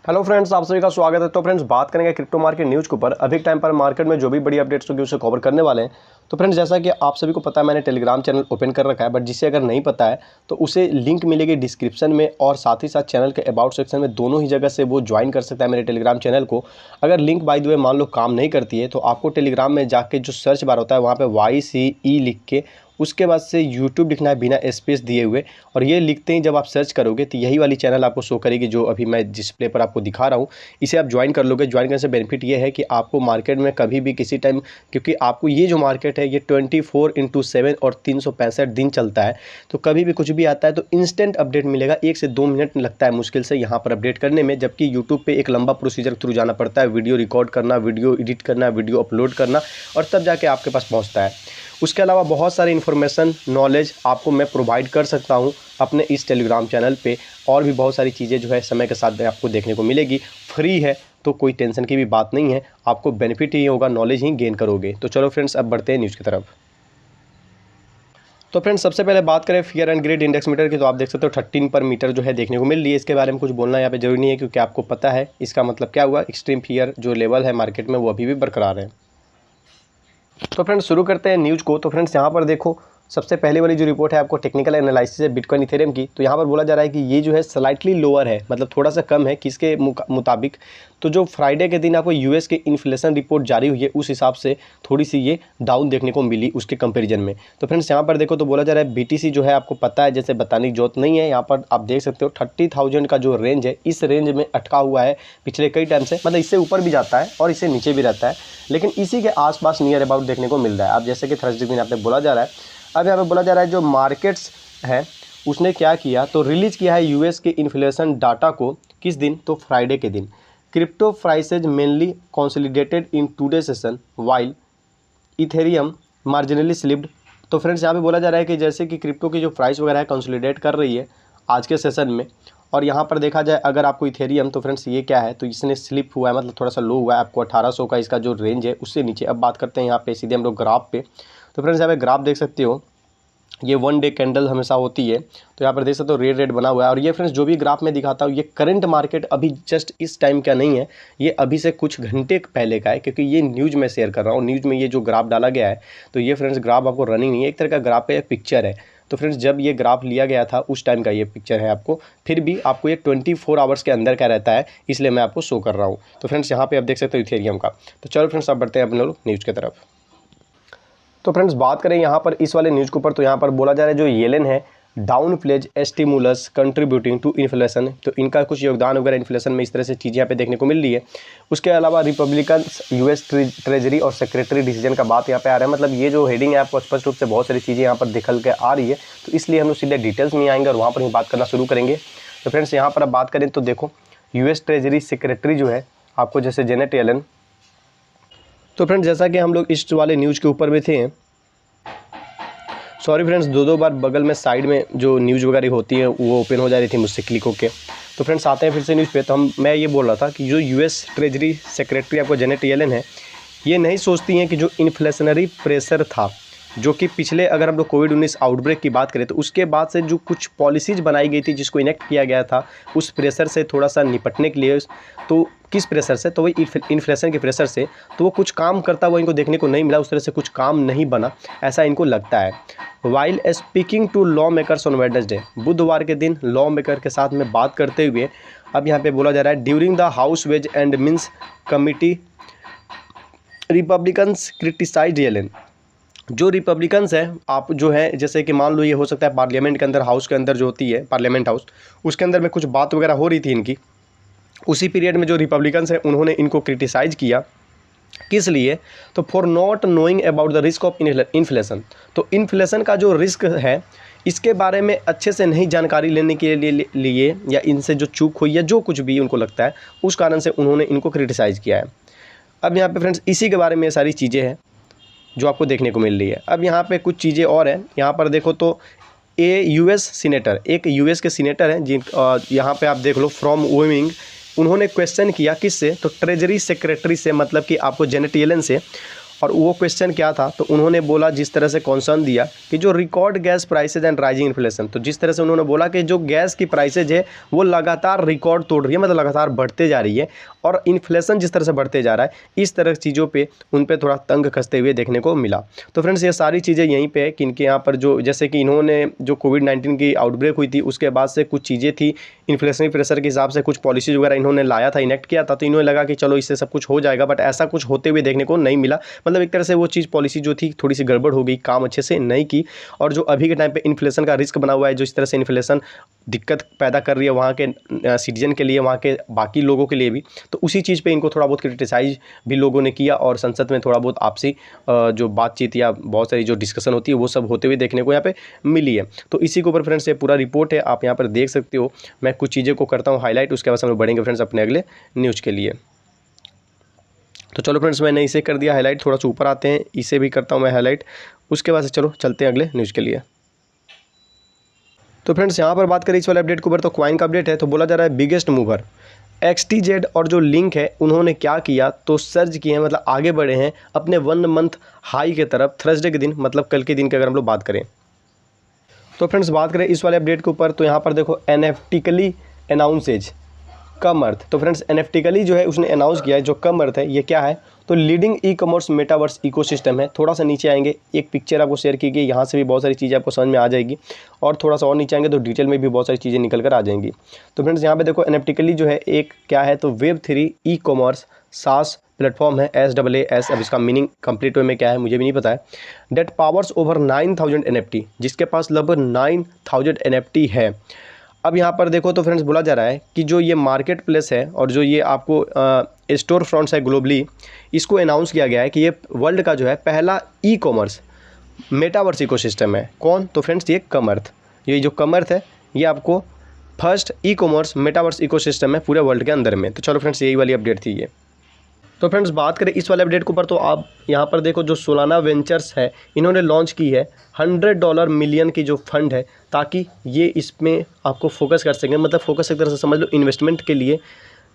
Hello friends, आप सभी का स्वागत है। तो फ्रेंड्स, बात करेंगे क्रिप्टो मार्केट न्यूज़ के ऊपर। अभी टाइम पर मार्केट में जो भी बड़ी अपडेट्स होगी उसे कवर करने वाले हैं। तो फ्रेंड्स, जैसा कि आप सभी को पता है, मैंने टेलीग्राम चैनल ओपन कर रखा है, बट जिसे अगर नहीं पता है तो उसे लिंक मिलेगी डिस्क्रिप्शन में, और साथ ही साथ चैनल के अबाउट सेक्शन में, दोनों ही जगह से वो ज्वाइन कर सकता है मेरे टेलीग्राम चैनल को। अगर लिंक बाय द वे मान लो काम नहीं करती है तो आपको टेलीग्राम में जाके जो सर्च बार होता है वहाँ पर YCE लिख के उसके बाद से यूट्यूब लिखना है बिना स्पेस दिए हुए, और ये लिखते ही जब आप सर्च करोगे तो यही वाली चैनल आपको शो करेगी जो अभी मैं डिस्प्ले पर आपको दिखा रहा हूँ। इसे आप ज्वाइन कर लोगे। ज्वाइन करने से बेनिफिट ये है कि आपको मार्केट में कभी भी किसी टाइम, क्योंकि आपको ये जो मार्केट है ये 24/7 और 365 दिन चलता है, तो कभी भी कुछ भी आता है तो इंस्टेंट अपडेट मिलेगा। 1 से 2 मिनट लगता है मुश्किल से यहाँ पर अपडेट करने में, जबकि यूट्यूब पे एक लंबा प्रोसीजर थ्रू जाना पड़ता है। वीडियो रिकॉर्ड करना, वीडियो एडिट करना, वीडियो अपलोड करना, और तब जाके आपके पास पहुँचता है। उसके अलावा बहुत सारी इन्फॉर्मेशन, नॉलेज आपको मैं प्रोवाइड कर सकता हूँ अपने इस टेलीग्राम चैनल पे, और भी बहुत सारी चीज़ें जो है समय के साथ आपको देखने को मिलेगी। फ्री है तो कोई टेंशन की भी बात नहीं है, आपको बेनिफिट ही होगा, नॉलेज ही गेन करोगे। तो चलो फ्रेंड्स, अब बढ़ते हैं न्यूज़ की तरफ। तो फ्रेंड्स, सबसे पहले बात करें fear and greed index meter की, तो आप देख सकते हो 13 पर मीटर जो है देखने को मिल रही है। इसके बारे में कुछ बोलना यहाँ पे जरूरी नहीं है, क्योंकि आपको पता है इसका मतलब क्या हुआ। एक्सट्रीम फियर जो लेवल है मार्केट में वो अभी भी बरकरार है। तो फ्रेंड्स, शुरू करते हैं न्यूज़ को। तो फ्रेंड्स, यहाँ पर देखो, सबसे पहले वाली जो रिपोर्ट है आपको टेक्निकल एनालिसिस है बिटकॉइन इथेरियम की, तो यहाँ पर बोला जा रहा है कि ये जो है स्लाइटली लोअर है, मतलब थोड़ा सा कम है। किसके मुताबिक? तो जो फ्राइडे के दिन आपको यूएस के इन्फ्लेशन रिपोर्ट जारी हुई है उस हिसाब से थोड़ी सी ये डाउन देखने को मिली उसके कंपेरिजन में। तो फ्रेंड्स, यहाँ पर देखो तो बोला जा रहा है BTC जो है, आपको पता है, जैसे बताने की जरूरत नहीं है, यहाँ पर आप देख सकते हो 30,000 का जो रेंज है, इस रेंज में अटका हुआ है पिछले कई टाइम से। मतलब इससे ऊपर भी जाता है और इससे नीचे भी रहता है, लेकिन इसी के आसपास नियर अबाउट देखने को मिल रहा है। अब जैसे कि थर्सडे दिन आपने बोला जा रहा है, अब यहाँ पे बोला जा रहा है जो मार्केट्स है उसने क्या किया, तो रिलीज़ किया है यूएस के इन्फ्लेशन डाटा को। किस दिन? तो फ्राइडे के दिन। Crypto prices mainly consolidated in today session while Ethereum marginally slipped. तो फ्रेंड्स, यहाँ पे बोला जा रहा है कि जैसे कि क्रिप्टो की जो प्राइस वगैरह है कंसोलिडेट कर रही है आज के सेशन में, और यहाँ पर देखा जाए अगर आपको इथेरियम, तो फ्रेंड्स ये क्या है, तो इसने स्लिप हुआ है, मतलब थोड़ा सा लो हुआ है। आपको 1800 का इसका जो रेंज है उससे नीचे। अब बात करते हैं यहाँ पे सीधे हम लोग ग्राफ पे। तो फ्रेंड्स, यहाँ पे ग्राफ देख सकते हो, ये 1 डे कैंडल हमेशा होती है, तो यहाँ पर देख सकते हो रेड रेड बना हुआ है। और ये फ्रेंड्स, जो भी ग्राफ में दिखाता हूँ, ये करंट मार्केट अभी जस्ट इस टाइम का नहीं है, ये अभी से कुछ घंटे पहले का है, क्योंकि ये न्यूज़ में शेयर कर रहा हूँ। न्यूज़ में ये जो ग्राफ डाला गया है, तो ये फ्रेंड्स ग्राफ आपको रनिंग नहीं है, एक तरह का ग्राफ का पिक्चर है। तो फ्रेंड्स, जब ये ग्राफ लिया गया था उस टाइम का ये पिक्चर है आपको, फिर भी आपको ये 24 आवर्स के अंदर का रहता है, इसलिए मैं आपको शो कर रहा हूँ। तो फ्रेंड्स, यहाँ पे आप देख सकते हो इथेरियम का। तो चलो फ्रेंड्स, अब बढ़ते हैं अपने लोग न्यूज़ की तरफ। तो फ्रेंड्स, बात करें यहाँ पर इस वाले न्यूज़ के ऊपर, तो यहाँ पर बोला जा रहा है जो येलेन है downplays stimulus contributing to inflation, तो इनका कुछ योगदान वगैरह इन्फ्लेशन में, इस तरह से चीज़ें यहाँ पे देखने को मिल रही है। उसके अलावा रिपब्लिकन यूएस ट्रेजरी और सेक्रेटरी डिसीजन का बात यहाँ पे आ रहा है। मतलब ये जो हेडिंग है आपको स्पष्ट रूप से बहुत सारी चीज़ें यहाँ पर दिखल के आ रही है, तो इसलिए हम लोग सीधे डिटेल्स में आएंगे और वहाँ पर ही बात करना शुरू करेंगे। तो फ्रेंड्स, यहाँ पर अब बात करें तो देखो, यूएस ट्रेजरी सेक्रेटरी जो है आपको जैसे जेनेट येलेन, तो फ्रेंड्स जैसा कि हम लोग इस वाले न्यूज़ के ऊपर में थे, सॉरी फ्रेंड्स, दो बार बगल में साइड में जो न्यूज़ वगैरह होती है वो ओपन हो जा रही थी मुझसे क्लिक होके। तो फ्रेंड्स, आते हैं फिर से न्यूज़ पे। तो मैं ये बोल रहा था कि जो यूएस ट्रेजरी सेक्रेटरी आपको जेनेट येलेन है, ये नहीं सोचती हैं कि जो इन्फ्लेशनरी प्रेशर था, जो कि पिछले, अगर हम लोग कोविड-19 आउटब्रेक की बात करें तो उसके बाद से जो कुछ पॉलिसीज़ बनाई गई थी जिसको इनेक्ट किया गया था, उस प्रेशर से थोड़ा सा निपटने के लिए, तो किस प्रेशर से? तो वही इन्फ्लेशन के प्रेशर से। तो वो कुछ काम करता हुआ इनको देखने को नहीं मिला, उस तरह से कुछ काम नहीं बना, ऐसा इनको लगता है। While speaking to lawmakers on Wednesday, बुधवार के दिन लॉ मेकर के साथ में बात करते हुए, अब यहाँ पे बोला जा रहा है during the House Ways and Means Committee Republicans criticized Yellen. जो रिपब्लिकन्स हैं, आप जो है, जैसे कि मान लो ये हो सकता है पार्लियामेंट के अंदर, हाउस के अंदर जो होती है पार्लियामेंट हाउस, उसके अंदर में कुछ बात वगैरह हो रही थी इनकी, उसी पीरियड में जो रिपब्लिकन्स हैं उन्होंने इनको क्रिटिसाइज़ किया। किस लिए? तो for not knowing about the risk of inflation, तो इन्फ्लेशन का जो रिस्क है इसके बारे में अच्छे से नहीं जानकारी लेने के लिए या इनसे जो चूक हुई या जो कुछ भी उनको लगता है, उस कारण से उन्होंने इनको क्रिटिसाइज़ किया है। अब यहाँ पे फ्रेंड्स, इसी के बारे में ये सारी चीज़ें हैं जो आपको देखने को मिल रही है। अब यहाँ पे कुछ चीज़ें और हैं, यहाँ पर देखो तो यूएस सीनेटर, एक यूएस के सीनेटर हैं जिन, यहाँ पे आप देख लो, फ्रॉम वोमिंग, उन्होंने क्वेश्चन किया किससे? तो ट्रेजरी सेक्रेटरी से, मतलब कि आपको जेनेट येलेन से, और वो क्वेश्चन क्या था, तो उन्होंने बोला जिस तरह से कॉन्सर्न दिया कि जो record gas prices and rising inflation, तो जिस तरह से उन्होंने बोला कि जो गैस की प्राइसेज है वो लगातार रिकॉर्ड तोड़ रही है, मतलब लगातार बढ़ते जा रही है, और इन्फ्लेशन जिस तरह से बढ़ते जा रहा है, इस तरह की चीज़ों पे उन पे थोड़ा तंग कसते हुए देखने को मिला। तो फ्रेंड्स ये सारी चीज़ें यहीं पे है कि इनके यहाँ पर जो जैसे कि इन्होंने जो कोविड-19 की आउटब्रेक हुई थी उसके बाद से कुछ चीज़ें थी, इन्फ्लेशनरी प्रेशर के हिसाब से कुछ पॉलिसीज़ वगैरह इन्होंने लाया था, इनेक्ट किया था, तो इन्हें लगा कि चलो इससे सब कुछ हो जाएगा, बट ऐसा कुछ होते हुए देखने को नहीं मिला। मतलब एक तरह से वो चीज़ पॉलिसी जो थी थोड़ी सी गड़बड़ हो गई, काम अच्छे से नहीं की, और जो अभी के टाइम पे इन्फ्लेशन का रिस्क बना हुआ है, जो इस तरह से इन्फ्लेशन दिक्कत पैदा कर रही है वहाँ के सिटीजन के लिए, वहाँ के बाकी लोगों के लिए भी, तो उसी चीज़ पे इनको थोड़ा बहुत क्रिटिसाइज भी लोगों ने किया, और संसद में थोड़ा बहुत आपसी जो बातचीत या बहुत सारी जो डिस्कशन होती है वो सब होते हुए देखने को यहाँ पे मिली है। तो इसी के ऊपर फ्रेंड्स ये पूरा रिपोर्ट है, आप यहाँ पर देख सकते हो। मैं कुछ चीज़ें को करता हूँ हाईलाइट, उसके बाद हम लोग बढ़ेंगे फ्रेंड्स अपने अगले न्यूज़ के लिए। तो चलो फ्रेंड्स मैंने इसे कर दिया हाईलाइट, थोड़ा सा ऊपर आते हैं, इसे भी करता हूँ मैं हाईलाइट, उसके बाद से चलो चलते हैं अगले न्यूज़ के लिए। तो फ्रेंड्स यहाँ पर बात करें इस वाले अपडेट के ऊपर, तो क्वाइन का अपडेट है। तो बोला जा रहा है बिगेस्ट मूवर XTZ और जो लिंक है उन्होंने क्या किया, तो सर्ज किए हैं, मतलब आगे बढ़े हैं अपने 1 मंथ हाई के तरफ थर्सडे के दिन, मतलब कल के दिन की अगर हम लोग बात करें। तो फ्रेंड्स बात करें इस वाले अपडेट के ऊपर, तो यहाँ पर देखो एनएफटिकली अनाउंसेज कम अर्थ। तो फ्रेंड्स एनएफटिकली जो है उसने अनाउंस किया है, जो कम अर्थ है ये क्या है, तो leading e commerce metaverse ecosystem है। थोड़ा सा नीचे आएंगे, एक पिक्चर आपको शेयर की गई, यहाँ से भी बहुत सारी चीज़ें आपको समझ में आ जाएगी, और थोड़ा सा और नीचे आएंगे तो डिटेल में भी बहुत सारी चीज़ें निकल कर आ जाएंगी। तो फ्रेंड्स यहाँ पे देखो एनएफटिकली जो है एक क्या है, तो Web3 ई कॉमर्स सास प्लेटफॉर्म है, SaaS। अब इसका मीनिंग कंप्लीट वे में क्या है मुझे भी नहीं पता है। डेट पावर्स ओवर 9000 NFT, जिसके पास लगभग 9000 NFT है। अब यहाँ पर देखो तो फ्रेंड्स बोला जा रहा है कि जो ये मार्केट प्लेस है और जो ये आपको स्टोर फ्रंट्स है ग्लोबली, इसको अनाउंस किया गया है कि ये वर्ल्ड का जो है पहला ई कॉमर्स मेटावर्स इकोसिस्टम है। कौन, तो फ्रेंड्स ये कमर्थ, ये जो कमर्थ है ये आपको first e commerce metaverse ecosystem है पूरे वर्ल्ड के अंदर में। तो चलो फ्रेंड्स यही वाली अपडेट थी ये। तो फ्रेंड्स बात करें इस वाले अपडेट के ऊपर, तो आप यहाँ पर देखो जो सोलाना वेंचर्स है इन्होंने लॉन्च की है $100 मिलियन की जो फंड है, ताकि ये इसमें आपको फोकस कर सकें, मतलब फोकस एक तरह से समझ लो इन्वेस्टमेंट के लिए।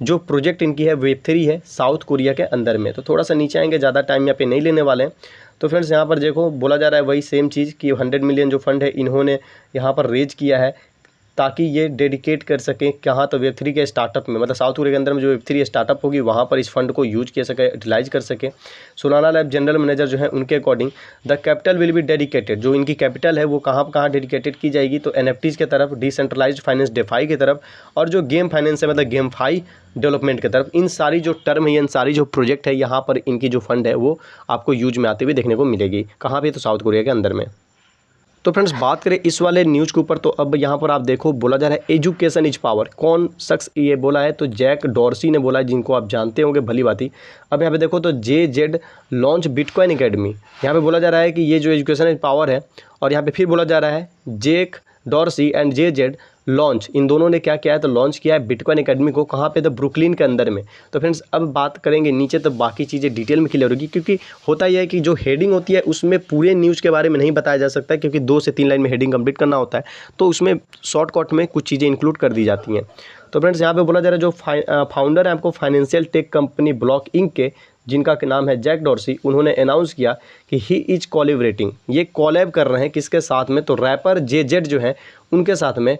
जो प्रोजेक्ट इनकी है Web3 है साउथ कोरिया के अंदर में। तो थोड़ा सा नीचे आएंगे, ज़्यादा टाइम यहाँ पे नहीं लेने वाले हैं। तो फ्रेंड्स यहाँ पर देखो बोला जा रहा है वही सेम चीज़ कि 100 मिलियन जो फंड है इन्होंने यहाँ पर रेज किया है, ताकि ये डेडिकेट कर सकें कहाँ, तो Web3 के स्टार्टअप में, मतलब साउथ कोरिया के अंदर में जो Web3 स्टार्टअप होगी वहाँ पर इस फंड को यूज किया सके, यूटिलाइज कर सके। सोलाना लैब जनरल मैनेजर जो है उनके according the capital will be dedicated, जो इनकी कैपिटल है वो कहाँ डेडिकेटेड की जाएगी, तो NFTs की तरफ, डिसेंट्रलाइज्ड फाइनेंस डेफाई की तरफ, और जो गेम फाइनेंस है मतलब गेमफाई डेवलपमेंट की तरफ। इन सारी जो टर्म है, इन सारी जो प्रोजेक्ट है, यहाँ पर इनकी जो फंड है वो आपको यूज में आते हुए देखने को मिलेगी। कहाँ पे, तो साउथ कोरिया के अंदर में। तो फ्रेंड्स बात करें इस वाले न्यूज़ के ऊपर, तो अब यहाँ पर आप देखो बोला जा रहा है एजुकेशन इज पावर। कौन शख्स ये बोला है, तो जैक डॉर्सी ने बोला है, जिनको आप जानते होंगे भली भांति। अब यहाँ पे देखो तो JZ लॉन्च बिटकॉइन एकेडमी। यहाँ पे बोला जा रहा है कि ये जो एजुकेशन इज पावर है, और यहाँ पे फिर बोला जा रहा है Jack Dorsey and JZ launch, इन दोनों ने क्या किया है, तो लॉन्च किया है बिटकॉइन एकेडमी को। कहाँ पे, तो ब्रुकलिन के अंदर में। तो फ्रेंड्स अब बात करेंगे नीचे, तो बाकी चीज़ें डिटेल में क्लियर होगी, क्योंकि होता यह है कि जो हेडिंग होती है उसमें पूरे न्यूज़ के बारे में नहीं बताया जा सकता, क्योंकि 2 से 3 लाइन में हेडिंग कंप्लीट करना होता है, तो उसमें शॉर्टकट में कुछ चीज़ें इंक्लूड कर दी जाती हैं। तो फ्रेंड्स यहाँ पे बोला जा रहा है जो फाउंडर है आपको financial tech company Block Inc के, जिनका नाम है जैक डॉर्सी, उन्होंने अनाउंस किया कि ही इज कोलैबोरेटिंग, ये कोलैब कर रहे हैं किसके साथ में, तो रैपर JZ जो है उनके साथ में।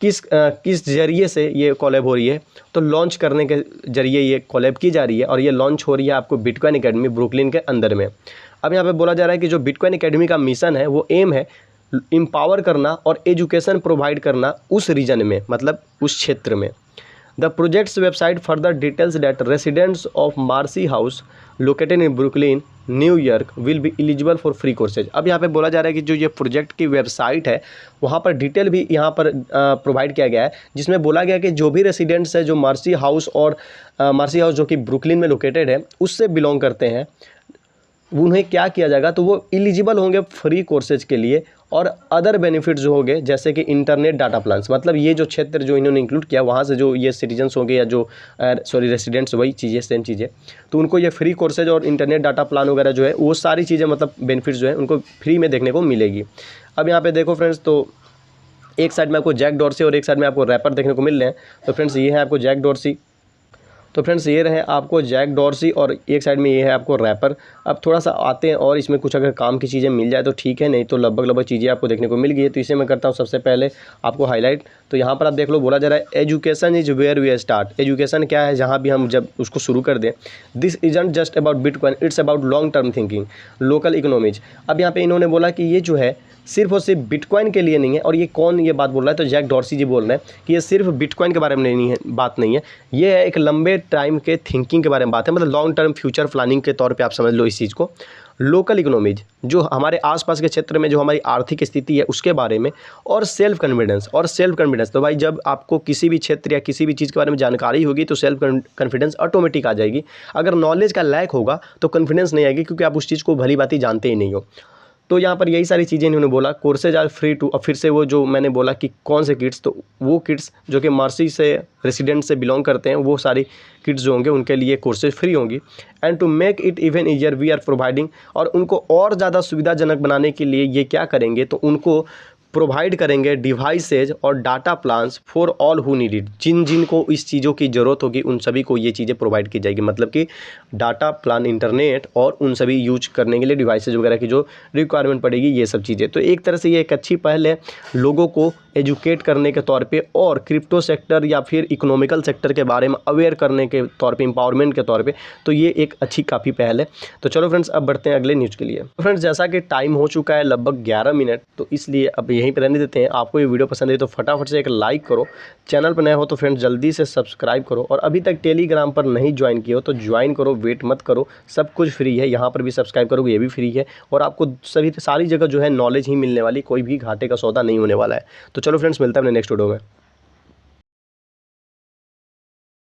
किस जरिए से ये कोलैब हो रही है, तो लॉन्च करने के जरिए ये कोलैब की जा रही है, और ये लॉन्च हो रही है आपको बिटकॉइन एकेडमी ब्रुकलिन के अंदर में। अब यहाँ पे बोला जा रहा है कि जो बिटकॉइन एकेडमी का मिशन है वो एम है एम्पावर करना और एजुकेशन प्रोवाइड करना उस रीजन में, मतलब उस क्षेत्र में। The project's website further details that residents of Marcy House located in Brooklyn New York will be eligible for free courses. अब यहाँ पे बोला जा रहा है कि जो ये प्रोजेक्ट की वेबसाइट है वहाँ पर डिटेल भी यहाँ पर प्रोवाइड किया गया है, जिसमें बोला गया कि जो भी रेसिडेंट्स है जो मार्सी हाउस और मार्सी हाउस जो कि ब्रुकलिन में लोकेटेड है उससे बिलोंग करते हैं, उन्हें क्या किया जाएगा, तो वो एलिजिबल होंगे फ्री कोर्सेज के लिए, और अदर बेनिफिट्स जो होंगे जैसे कि इंटरनेट डाटा प्लान्स। मतलब ये जो क्षेत्र जो इन्होंने इंक्लूड किया वहाँ से जो ये सिटीजन्स होंगे या जो रेसिडेंट्स, वही चीज़ें सेम चीज़ें, तो उनको ये फ्री कोर्सेज और इंटरनेट डाटा प्लान वगैरह जो है वो सारी चीज़ें, मतलब बेनिफिट्स जो है उनको फ्री में देखने को मिलेगी। अब यहाँ पर देखो फ्रेंड्स, तो एक साइड में आपको जैक डॉर्सी और एक साइड में आपको रैपर देखने को मिल रहे हैं। तो फ्रेंड्स ये है आपको जैक डॉर्सी, तो फ्रेंड्स ये रहे आपको जैक डॉर्सी और एक साइड में ये है आपको रैपर। अब थोड़ा सा आते हैं और इसमें कुछ अगर काम की चीज़ें मिल जाए तो ठीक है, नहीं तो लगभग चीज़ें आपको देखने को मिल गई है। तो इसे मैं करता हूँ सबसे पहले आपको हाईलाइट। तो यहाँ पर आप देख लो, बोला जा रहा है education is where we start. Education क्या है, जहाँ भी हम जब उसको शुरू कर दें। This isn't just about bitcoin, it's about long term thinking, local economies. अब यहाँ पे इन्होंने बोला कि ये जो है सिर्फ और सिर्फ बिटकॉइन के लिए नहीं है। और ये कौन ये बात बोल रहा है, तो जैक डॉर्सी जी बोल रहे हैं कि ये सिर्फ बिटकॉइन के बारे में नहीं है, बात नहीं है, ये है एक लंबे टाइम के थिंकिंग के बारे में बात है। मतलब लॉन्ग टर्म फ्यूचर प्लानिंग के तौर पे आप समझ लो इस चीज़ को। लोकल इकोनॉमीज, जो हमारे आसपास के क्षेत्र में जो हमारी आर्थिक स्थिति है उसके बारे में। और सेल्फ कॉन्फिडेंस। तो भाई जब आपको किसी भी क्षेत्र या किसी भी चीज़ के बारे में जानकारी होगी तो सेल्फ कॉन्फिडेंस ऑटोमेटिक आ जाएगी। अगर नॉलेज का लैक होगा तो कॉन्फिडेंस नहीं आएगी, क्योंकि आप उस चीज़ को भली बात जानते ही नहीं हो। तो यहाँ पर यही सारी चीज़ें इन्होंने बोला। कोर्सेज आर फ्री टू, और फिर से वो जो मैंने बोला कि कौन से किड्स, तो वो किड्स जो कि मर्सी से रेसिडेंट से बिलोंग करते हैं, वो सारी किड्स जो होंगे उनके लिए कोर्सेज फ्री होंगी। And to make it even easier we are providing, और उनको और ज़्यादा सुविधाजनक बनाने के लिए ये क्या करेंगे, तो उनको प्रोवाइड करेंगे डिवाइसेज और data plans for all who need it. जिन जिन को इस चीज़ों की ज़रूरत होगी उन सभी को ये चीज़ें प्रोवाइड की जाएगी। मतलब कि डाटा प्लान, इंटरनेट और उन सभी यूज करने के लिए डिवाइसेज वगैरह की जो रिक्वायरमेंट पड़ेगी, ये सब चीज़ें। तो एक तरह से ये एक अच्छी पहल है लोगों को एजुकेट करने के तौर पे, और क्रिप्टो सेक्टर या फिर इकोनॉमिकल सेक्टर के बारे में अवेयर करने के तौर पे, एम्पावरमेंट के तौर पे। तो ये एक अच्छी काफ़ी पहल है। तो चलो फ्रेंड्स, अब बढ़ते हैं अगले न्यूज़ के लिए। तो फ्रेंड्स, जैसा कि टाइम हो चुका है लगभग 11 मिनट, तो इसलिए अब यहीं पर रहने देते हैं। आपको ये वीडियो पसंद है तो फटाफट से एक लाइक करो, चैनल पर नए हो तो फ्रेंड्स जल्दी से सब्सक्राइब करो, और अभी तक टेलीग्राम पर नहीं ज्वाइन किया हो तो ज्वाइन करो, वेट मत करो, सब कुछ फ्री है। यहाँ पर भी सब्सक्राइब करोगे ये भी फ्री है, और आपको सभी सारी जगह जो है नॉलेज ही मिलने वाली, कोई भी घाटे का सौदा नहीं होने वाला है। तो चलो फ्रेंड्स, मिलता है अपने नेक्स्ट वीडियो में।